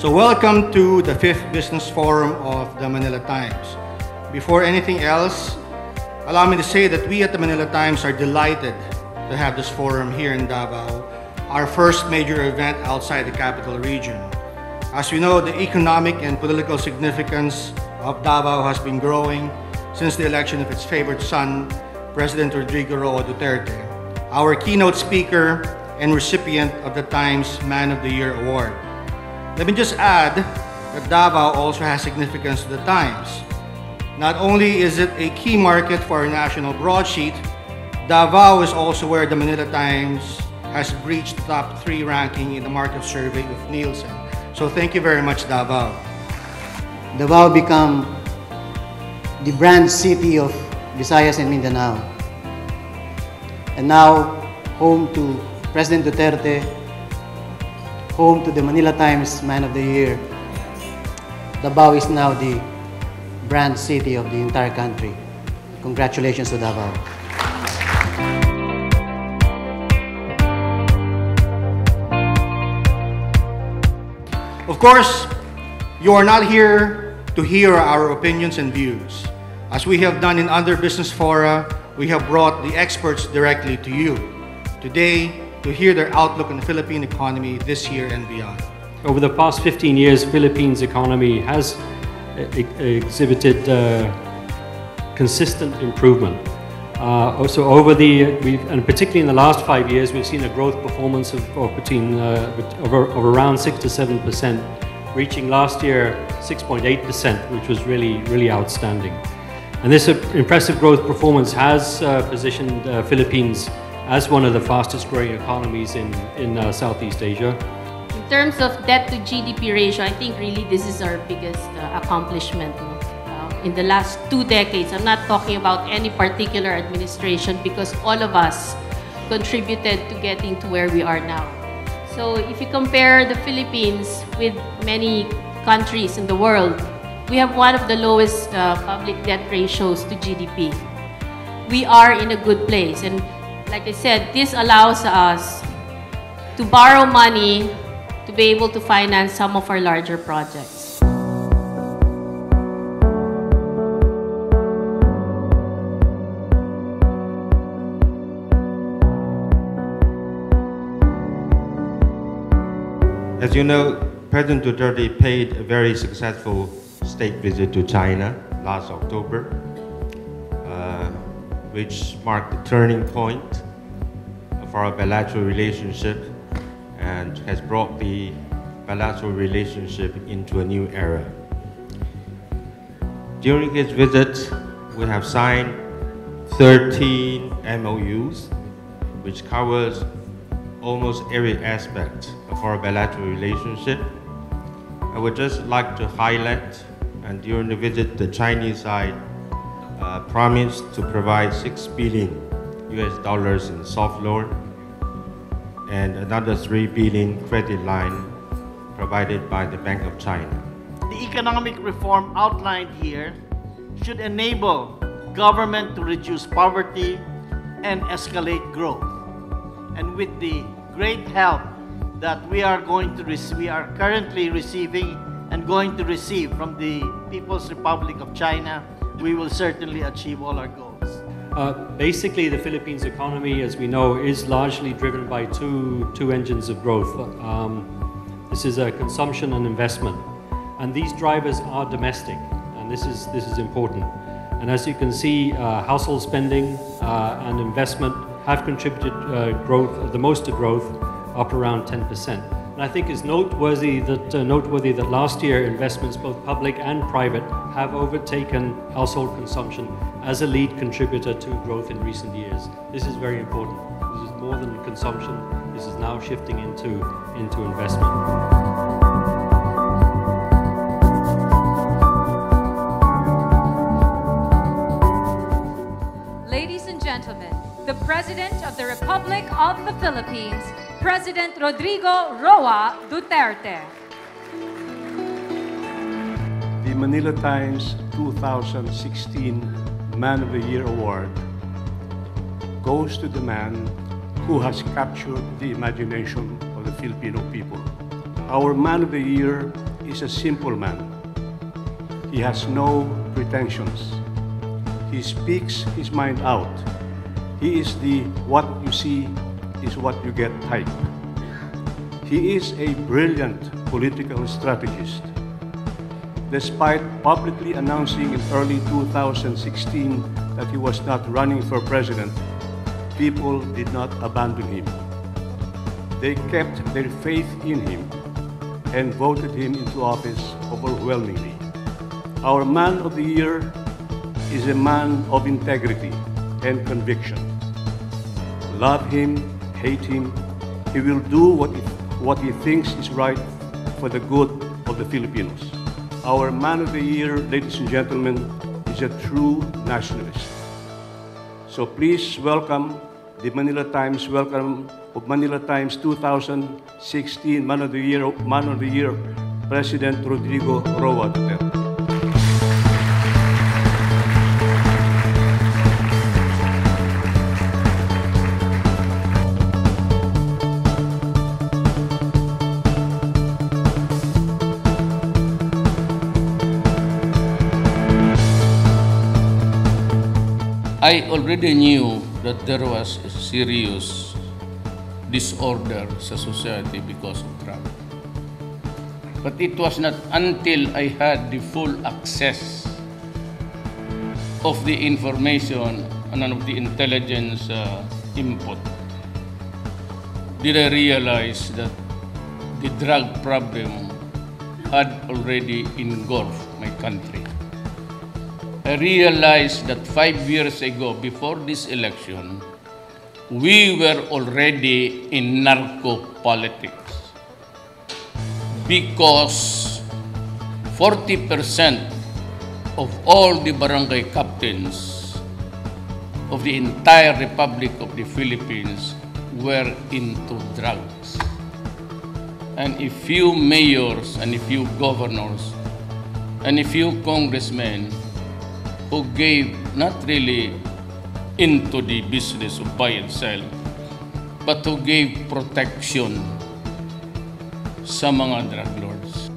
So welcome to the 5th Business Forum of the Manila Times. Before anything else, allow me to say that we at the Manila Times are delighted to have this forum here in Davao, our first major event outside the capital region. As we know, the economic and political significance of Davao has been growing since the election of its favorite son, President Rodrigo Roa Duterte, our keynote speaker and recipient of the Times Man of the Year Award. Let me just add that Davao also has significance to the Times. Not only is it a key market for our national broadsheet, Davao is also where the Manila Times has breached the top 3 ranking in the market survey of Nielsen. So thank you very much, Davao. Davao become the brand city of Visayas and Mindanao. And now, home to President Duterte, home to the Manila Times Man of the Year, Davao is now the brand city of the entire country. Congratulations to Davao. Of course, you are not here to hear our opinions and views. As we have done in other business fora, we have brought the experts directly to you today to hear their outlook on the Philippine economy this year and beyond. Over the past 15 years, Philippines' economy has exhibited consistent improvement. Also, and particularly in the last 5 years, we've seen a growth performance of around 6 to 7%, reaching last year 6.8%, which was really outstanding. And this impressive growth performance has positioned Philippines as one of the fastest growing economies in Southeast Asia. In terms of debt to GDP ratio, I think really this is our biggest accomplishment in the last 2 decades. I'm not talking about any particular administration because all of us contributed to getting to where we are now. So if you compare the Philippines with many countries in the world, we have one of the lowest public debt ratios to GDP. We are in a good place, and like I said, this allows us to borrow money to be able to finance some of our larger projects. As you know, President Duterte paid a very successful state visit to China last October, which marked the turning point of our bilateral relationship and has brought the bilateral relationship into a new era. During his visit, we have signed 13 MOUs, which covers almost every aspect of our bilateral relationship. I would just like to highlight, and during the visit, the Chinese side promised to provide $6 billion in soft loan and another $3 billion credit line provided by the Bank of China. The economic reform outlined here should enable government to reduce poverty and escalate growth. And with the great help that we are currently receiving and going to receive from the People's Republic of China, we will certainly achieve all our goals. Basically, the Philippines economy, as we know, is largely driven by two engines of growth. This is consumption and investment, and these drivers are domestic, and this is important. And as you can see, household spending and investment have contributed the most to growth, up around 10%. And I think it's noteworthy that last year investments, both public and private, have overtaken household consumption as a lead contributor to growth in recent years. This is very important. This is more than consumption. This is now shifting into investment. Ladies and gentlemen, the President of the Republic of the Philippines, President Rodrigo Roa Duterte. The Manila Times 2016 Man of the Year Award goes to the man who has captured the imagination of the Filipino people. Our Man of the Year is a simple man. He has no pretensions. He speaks his mind out. He is the what you see is what you get type. He is a brilliant political strategist. Despite publicly announcing in early 2016 that he was not running for president, people did not abandon him. They kept their faith in him and voted him into office overwhelmingly. Our Man of the Year is a man of integrity and conviction. Love him, hate him, he will do what he thinks is right for the good of the Filipinos. Our Man of the Year, ladies and gentlemen, is a true nationalist. So please welcome the Manila Times, welcome of Manila Times 2016 Man of the Year, President Rodrigo Roa Duterte. I already knew that there was a serious disorder sa society because of drug. But it was not until I had the full access of the information and of the intelligence input did I realize that the drug problem had already engulfed my country. I realized that 5 years ago, before this election, we were already in narco politics because 40% of all the barangay captains of the entire Republic of the Philippines were into drugs. And a few mayors and a few governors and a few congressmen who gave not really into the business of buy and sell, but who gave protection sa mga drug lords.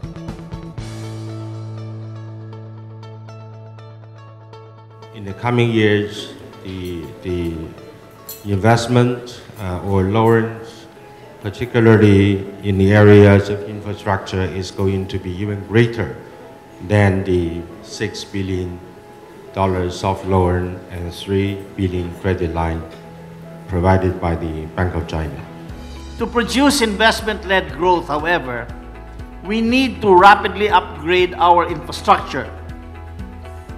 In the coming years, the investment or loans, particularly in the areas of infrastructure, is going to be even greater than the $6 billion soft loan and $3 billion credit line provided by the Bank of China. To produce investment-led growth, however, we need to rapidly upgrade our infrastructure.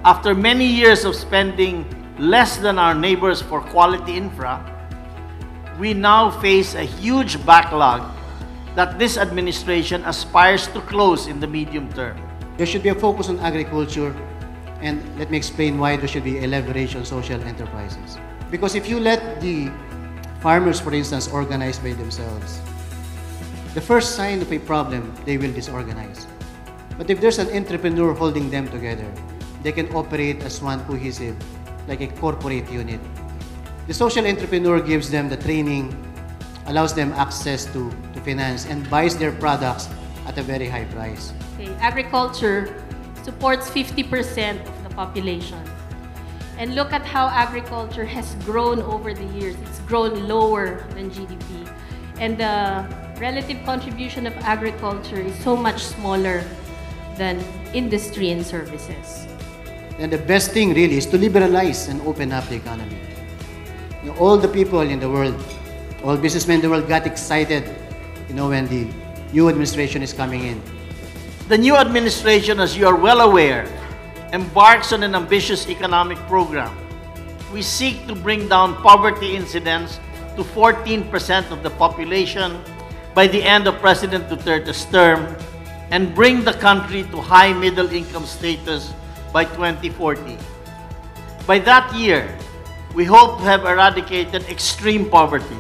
After many years of spending less than our neighbors for quality infra, we now face a huge backlog that this administration aspires to close in the medium term. There should be a focus on agriculture, and let me explain why there should be a leverage on social enterprises. Because if you let the farmers, for instance, organize by themselves, the first sign of a problem, they will disorganize. But if there's an entrepreneur holding them together, they can operate as one cohesive, like a corporate unit. The social entrepreneur gives them the training, allows them access to finance, and buys their products at a very high price. Okay. Agriculture supports 50% of the population. And look at how agriculture has grown over the years. It's grown lower than GDP. And the relative contribution of agriculture is so much smaller than industry and services. And the best thing really is to liberalize and open up the economy. You know, all the people in the world, all businessmen in the world got excited, when the new administration is coming in. The new administration, as you are well aware, embarks on an ambitious economic program. We seek to bring down poverty incidence to 14% of the population by the end of President Duterte's term and bring the country to high middle income status by 2040. By that year, we hope to have eradicated extreme poverty.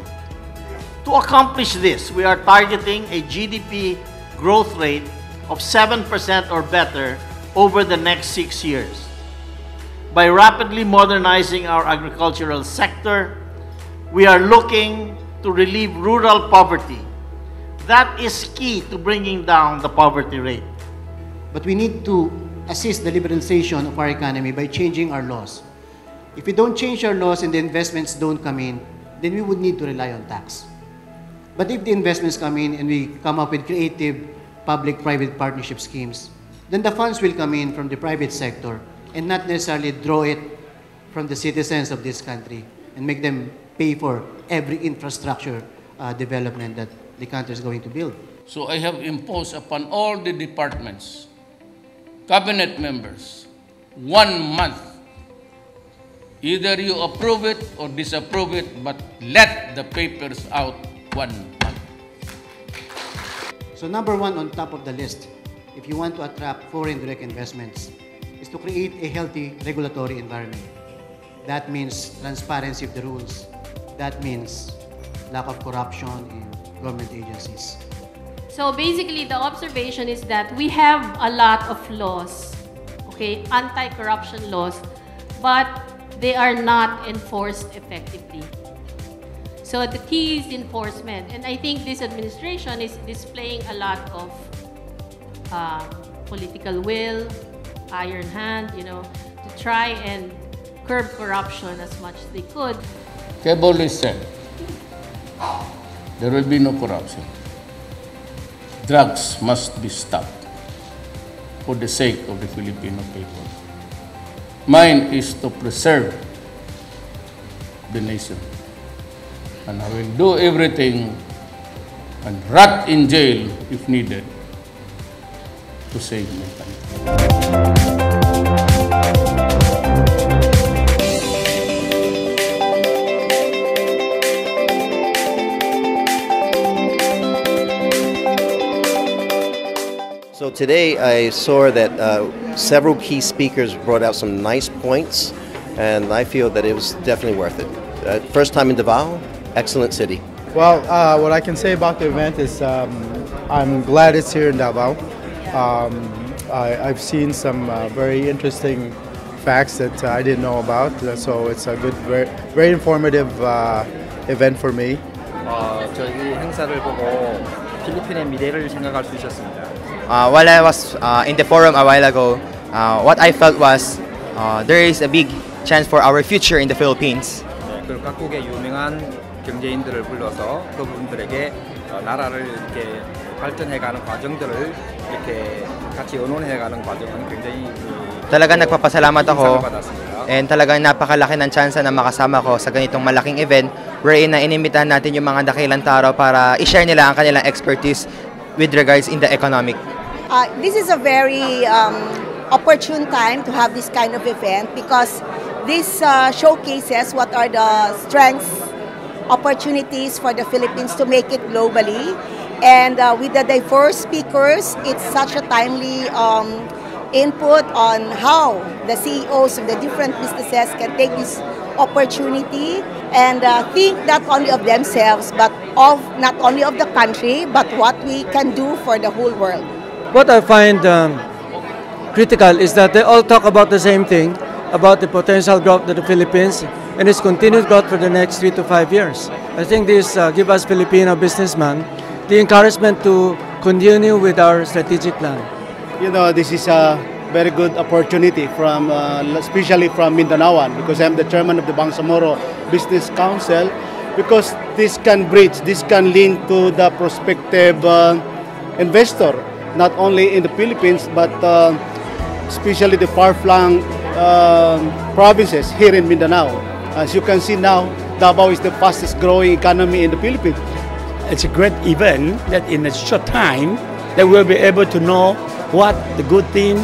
To accomplish this, we are targeting a GDP growth rate of 7% or better over the next 6 years. By rapidly modernizing our agricultural sector, we are looking to relieve rural poverty. That is key to bringing down the poverty rate. But we need to assist the liberalization of our economy by changing our laws. If we don't change our laws and the investments don't come in, then we would need to rely on tax. But if the investments come in and we come up with creative public-private partnership schemes, then the funds will come in from the private sector and not necessarily draw it from the citizens of this country and make them pay for every infrastructure development that the country is going to build. So I have imposed upon all the departments, cabinet members, 1 month. Either you approve it or disapprove it, but let the papers out 1 month. So number one on top of the list, if you want to attract foreign direct investments, is to create a healthy regulatory environment. That means transparency of the rules. That means lack of corruption in government agencies. So basically, the observation is that we have a lot of laws, okay, anti-corruption laws, but they are not enforced effectively. So the key is enforcement. And I think this administration is displaying a lot of political will, iron hand, to try and curb corruption as much as they could. Kebole said, there will be no corruption. Drugs must be stopped for the sake of the Filipino people. Mine is to preserve the nation. And I will do everything and rot in jail if needed to save my country. So today I saw that several key speakers brought out some nice points, and I feel that it was definitely worth it. First time in Davao, excellent city. Well, what I can say about the event is I'm glad it's here in Davao. I've seen some very interesting facts that I didn't know about, so it's a good, very informative event for me. 저희 행사를 보고 필리핀의 미래를 생각할 수 있었습니다. While I was in the forum a while ago, what I felt was there is a big chance for our future in the Philippines. 그 각국의 유명한 경제인들을 불러서 그분들에게 나라를 이렇게 발전해가는 과정들을 이렇게 같이 의논해가는 과정은 굉장히 talagang nagpapasalamat ako and talagang napakalaki ng chance na makasama ko sa ganitong malaking event wherein na inimbitahan natin yung mga dakilang tao para i-share nila ang kanilang expertise with regards in the economic. This is a very opportune time to have this kind of event because this showcases what are the strengths, opportunities for the Philippines to make it globally. And with the diverse speakers, it's such a timely input on how the CEOs of the different businesses can take this opportunity and think not only of themselves, but of not only of the country, but what we can do for the whole world. What I find critical is that they all talk about the same thing, about the potential growth of the Philippines and its continued growth for the next 3 to 5 years. I think this gives us Filipino businessmen the encouragement to continue with our strategic plan. You know, this is a very good opportunity from, especially from Mindanaoan, because I'm the chairman of the Bangsamoro Business Council, because this can bridge, this can link to the prospective investor, not only in the Philippines, but especially the far-flung provinces here in Mindanao. As you can see now, Davao is the fastest growing economy in the Philippines. It's a great event that in a short time that we'll be able to know what the good thing,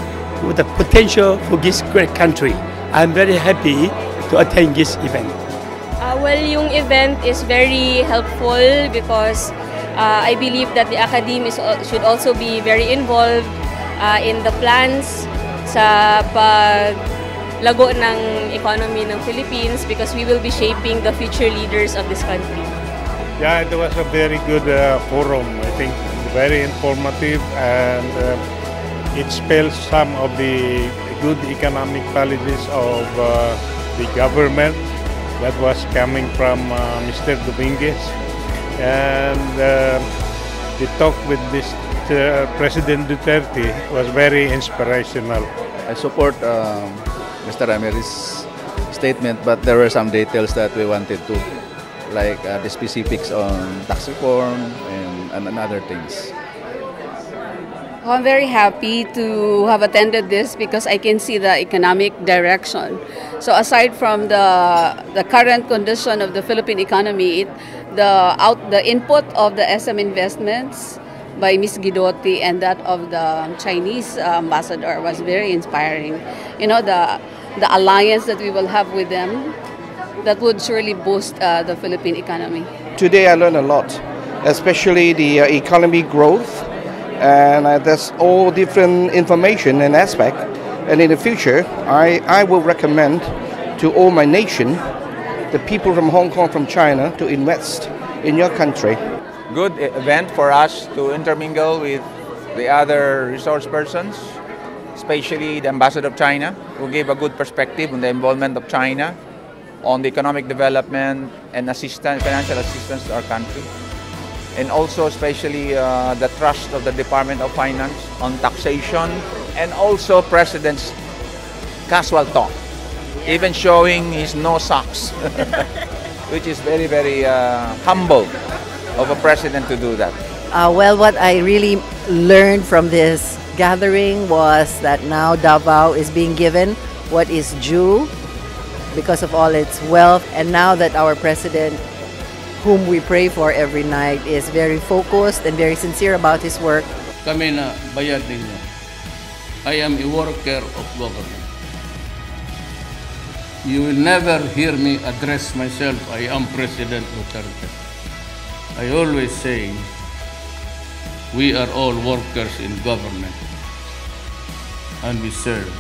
what the potential for this great country. I'm very happy to attend this event. Well, yung event is very helpful because I believe that the academy should also be very involved in the plans sa paglago ng economy ng Philippines because we will be shaping the future leaders of this country. Yeah, it was a very good forum, I think, very informative, and it spells some of the good economic policies of the government that was coming from Mr. Dominguez, and the talk with this President Duterte was very inspirational. I support Mr. Ramirez's statement, but there were some details that we wanted to, like the specifics on tax reform and other things. I'm very happy to have attended this because I can see the economic direction. So aside from the current condition of the Philippine economy, the input of the SM investments by Ms. Guidotti and that of the Chinese ambassador was very inspiring. You know, the alliance that we will have with them, that would surely boost the Philippine economy. Today I learned a lot, especially the economy growth, and that's all different information and aspect. And in the future, I will recommend to all my nation, the people from Hong Kong, from China, to invest in your country. Good event for us to intermingle with the other resource persons, especially the Ambassador of China, who gave a good perspective on the involvement of China on the economic development and financial assistance to our country. And also especially the trust of the Department of Finance on taxation, and also President's casual talk, even showing his no socks, which is very, very humble of a president to do that. Well, what I really learned from this gathering was that now Davao is being given what is due because of all its wealth, and now that our president, whom we pray for every night, is very focused and very sincere about his work. Kami na bayad ninyo. I am a worker of government. You will never hear me address myself, I am President Duterte. I always say, we are all workers in government, and we serve